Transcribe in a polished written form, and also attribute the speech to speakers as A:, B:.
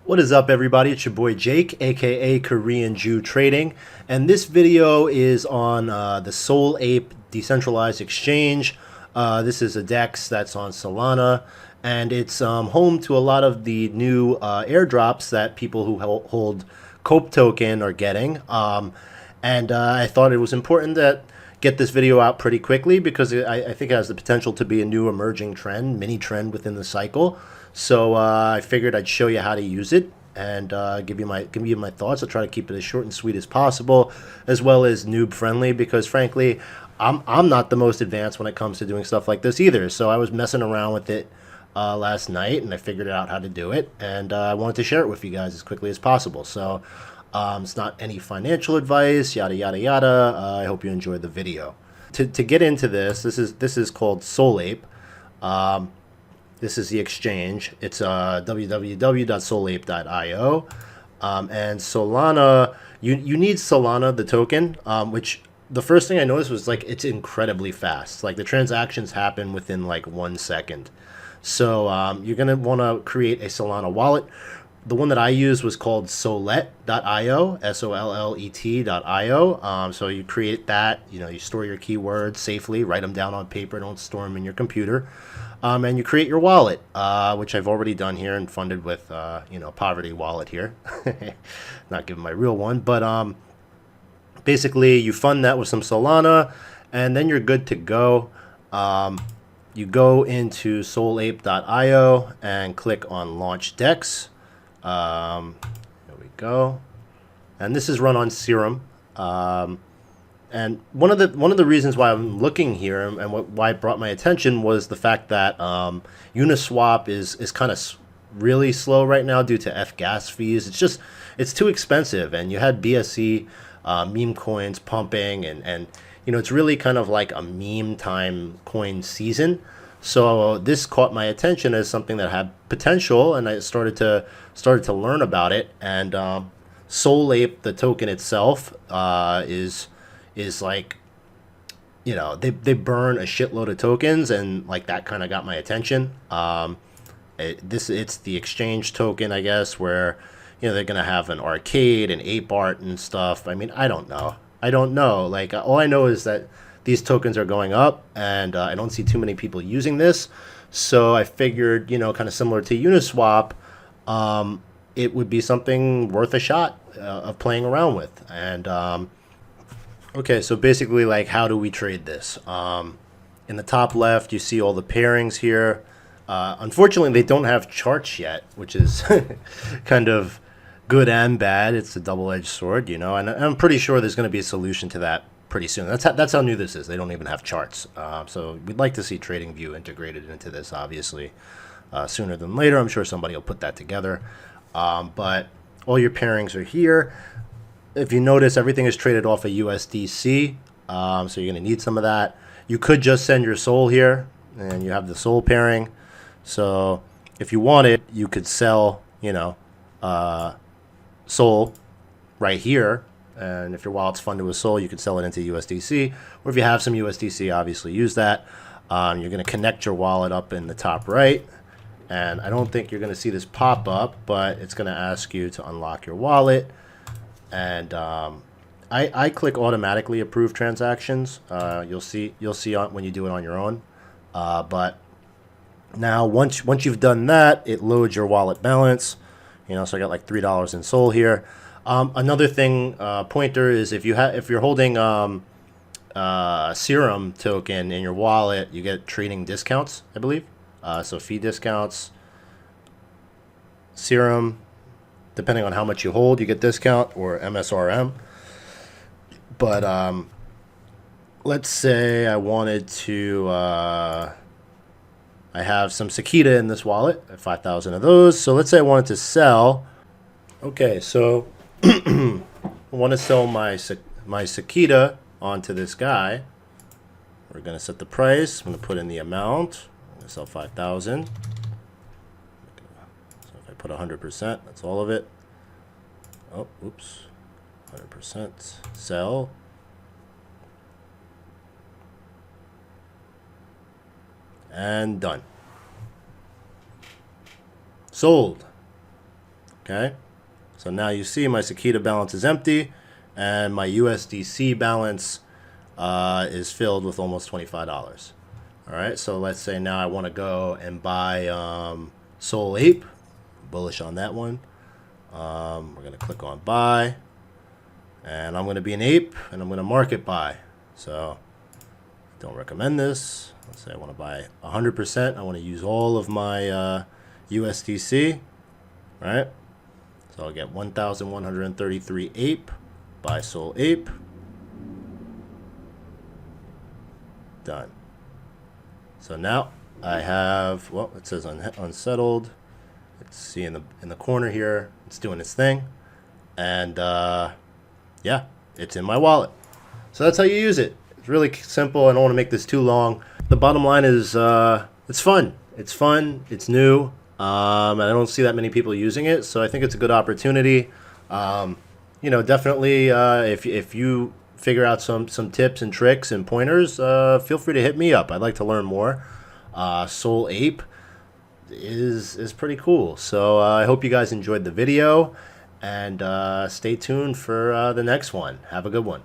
A: What is up, everybody? It's your boy Jake, aka Korean Jew Trading, and this video is on the Soul Ape Decentralized Exchange. This is a DEX that's on Solana, and it's home to a lot of the new airdrops that people who hold COPE token are getting. And I thought it was important that get this video out pretty quickly because I think it has the potential to be a new emerging trend, mini trend within the cycle. So I figured I'd show you how to use it and give you my thoughts. I'll try to keep it as short and sweet as possible, as well as noob friendly, because frankly, I'm not the most advanced when it comes to doing stuff like this either. So I was messing around with it last night, and I figured out how to do it, and I wanted to share it with you guys as quickly as possible. So it's not any financial advice, yada yada yada. I hope you enjoyed the video. To get into this is called Soul Ape. This is the exchange. It's www.soulape.io. And Solana, you need Solana, the token, which the first thing I noticed was like it's incredibly fast. Like the transactions happen within like 1 second. So you're going to want to create a Solana wallet. The one that I used was called Sollet.io, SOLLET.io. So you create that, you store your keywords safely, write them down on paper, don't store them in your computer. And you create your wallet, which I've already done here and funded with, Poverty Wallet here. Not giving my real one, but basically you fund that with some Solana, and then you're good to go. You go into soulape.io and click on Launch DEX. There we go. And this is run on Serum. And one of the reasons why I'm looking here and why it brought my attention was the fact that Uniswap is kind of really slow right now due to F-gas fees. It's too expensive, and you had BSC meme coins pumping, and it's really kind of like a meme time coin season. So this caught my attention as something that had potential, and I started to learn about it. And Soul Ape, the token itself, is like, they burn a shitload of tokens, and like that kind of got my attention. It's the exchange token, I guess, where they're gonna have an arcade and ape art and stuff. I mean, I don't know. Like all I know is that these tokens are going up, and I don't see too many people using this. So I figured, kind of similar to Uniswap, it would be something worth a shot of playing around with. And okay, so basically, like, how do we trade this? In the top left, you see all the pairings here. Unfortunately, they don't have charts yet, which is kind of good and bad. It's a double-edged sword, and I'm pretty sure there's going to be a solution to that pretty soon. That's how new this is. They don't even have charts. So we'd like to see TradingView integrated into this, obviously, sooner than later. I'm sure somebody will put that together. But all your pairings are here. If you notice, everything is traded off of USDC, so you're going to need some of that. You could just send your Soul here, and you have the Soul pairing. So if you wanted, you could sell, Soul right here. And if your wallet's funded with Soul, you could sell it into USDC. Or if you have some USDC, obviously use that. You're going to connect your wallet up in the top right. And I don't think you're going to see this pop up, but it's going to ask you to unlock your wallet. And I click automatically approve transactions. You'll see when you do it on your own. But now once you've done that, it loads your wallet balance. So I got like $3 in Soul here. Another thing, pointer is if you're holding Serum token in your wallet, you get trading discounts, I believe. So fee discounts, Serum. Depending on how much you hold, you get discount or MSRM. But let's say I wanted to, I have some Sakita in this wallet, 5,000 of those. So let's say I wanted to sell. Okay, so I want to sell my Sakita onto this guy. We're going to set the price. I'm going to put in the amount. I'm going to sell 5,000. Put 100%, that's all of it. Oh, oops, 100%, sell. And done. Sold. Okay, so now you see my Sakita balance is empty, and my USDC balance is filled with almost $25. All right, so let's say now I want to go and buy Soul Ape. Bullish on that one. We're going to click on buy, and I'm going to be an ape, and I'm going to market buy. So don't recommend this. Let's say I want to buy 100%. I want to use all of my USDC, right? So I'll get 1,133 ape, buy Soul Ape. Done. So now I have, well, it says unsettled. Let's see in the corner here, it's doing its thing, and yeah, it's in my wallet. So that's how you use it. It's really simple. I don't want to make this too long. The bottom line is it's fun. It's fun. It's new. And I don't see that many people using it, so I think it's a good opportunity. You know, definitely if you figure out some tips and tricks and pointers, feel free to hit me up. I'd like to learn more. Soul Ape is pretty cool. So I hope you guys enjoyed the video, and stay tuned for the next one. Have a good one.